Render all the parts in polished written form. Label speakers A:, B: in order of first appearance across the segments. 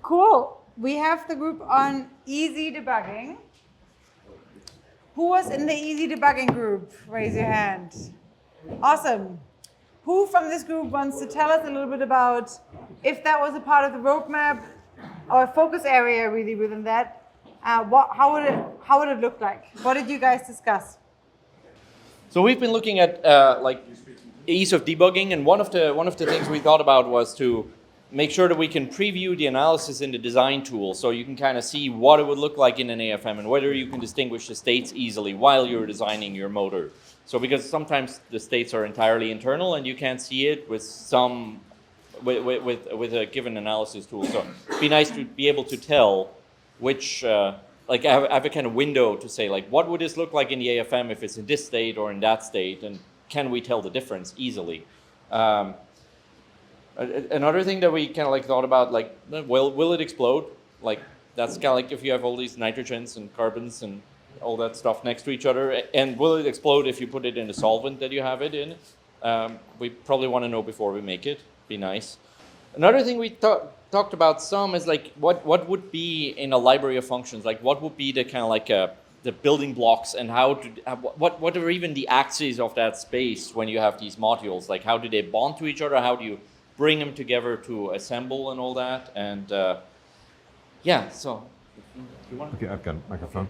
A: Cool. We have the group on easy debugging. Who was in the easy debugging group? Raise your hand. Awesome. Who from this group wants to tell us a little bit about if that was a part of the roadmap or a focus area really within that? How would it look like? What did you guys discuss?
B: So we've been looking at like ease of debugging, and one of the things we thought about was to make sure that we can preview the analysis in the design tool, so you can kind of see what it would look like in an AFM and whether you can distinguish the states easily while you're designing your motor. So because sometimes the states are entirely internal and you can't see it with a given analysis tool. So it'd be nice to be able to tell which, like I have a kind of window to say, like, what would this look like in the AFM if it's in this state or in that state, and can we tell the difference easily? Another thing that we kind of like thought about, like, will it explode? Like, that's kind of like if you have all these nitrogens and carbons and all that stuff next to each other, and will it explode if you put it in a solvent that you have it in? We probably want to know before we make it. Be nice. Another thing we talked about some is like what would be in a library of functions, like what would be the kind of like the building blocks, and what are even the axes of that space when you have these modules? Like, how do they bond to each other? How do you bring them together to assemble and all that? And yeah, so you want?
C: Okay, I've got a microphone.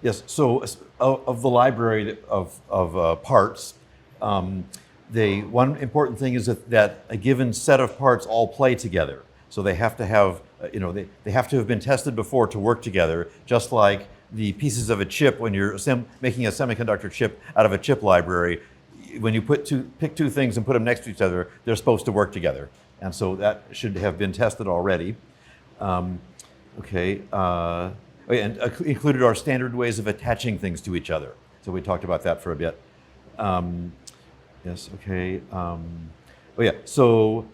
C: Yes, so of the library of parts, one important thing is that a given set of parts all play together. So they have to have, they have to have been tested before to work together, just like the pieces of a chip when you're making a semiconductor chip out of a chip library. When you pick two things and put them next to each other, they're supposed to work together. And so that should have been tested already. Okay. And included our standard ways of attaching things to each other. So we talked about that for a bit. Yes, okay. So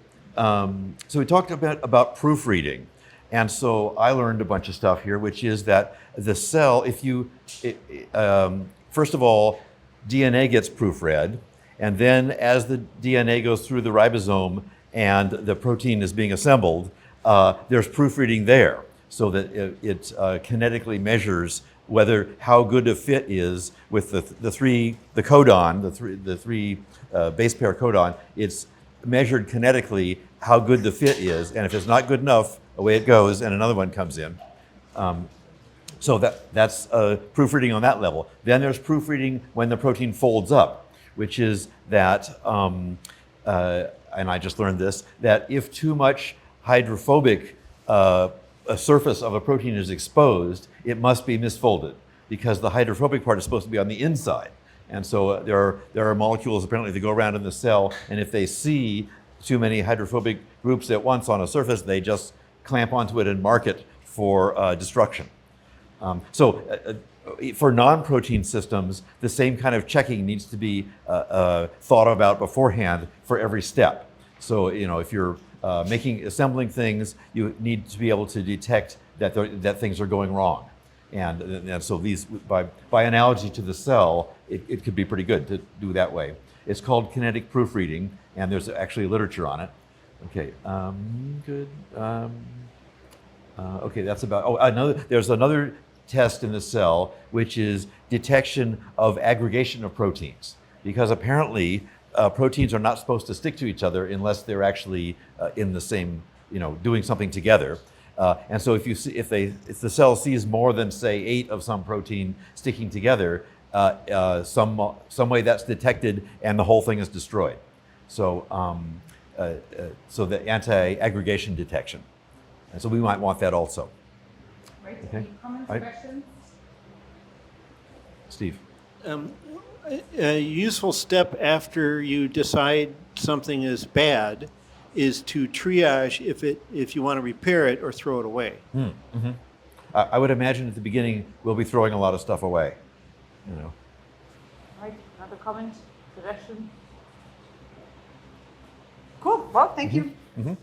C: we talked a bit about proofreading. And so I learned a bunch of stuff here, which is that the cell, first of all, DNA gets proofread. And then as the DNA goes through the ribosome and the protein is being assembled, there's proofreading there, so that it kinetically measures how good a fit is with the three base pair codon. It's measured kinetically how good the fit is, and if it's not good enough, away it goes, and another one comes in. So that's proofreading on that level. Then there's proofreading when the protein folds up, which is that, and I just learned this, that if too much hydrophobic a surface of a protein is exposed, it must be misfolded, because the hydrophobic part is supposed to be on the inside. And so there are molecules apparently that go around in the cell, and if they see too many hydrophobic groups at once on a surface, they just clamp onto it and mark it for destruction. For non-protein systems, the same kind of checking needs to be thought about beforehand for every step. So, if you're assembling things, you need to be able to detect that things are going wrong. And so these, by analogy to the cell, it could be pretty good to do that way. It's called kinetic proofreading, and there's actually literature on it. Okay, good. Okay, that's about, there's another test in the cell, which is detection of aggregation of proteins. Because apparently, proteins are not supposed to stick to each other unless they're actually in the same, doing something together. And so if the cell sees more than, say, 8 of some protein sticking together, some way that's detected and the whole thing is destroyed. So, so the anti-aggregation detection. And so we might want that also.
A: Right.
C: Okay.
A: Any comments, questions?
C: Steve.
D: A useful step after you decide something is bad is to triage if you want to repair it or throw it away.
C: Mm-hmm. I would imagine at the beginning we'll be throwing a lot of stuff away.
A: Right. Another comment, suggestion? Cool. Well, thank you.
C: Mm-hmm.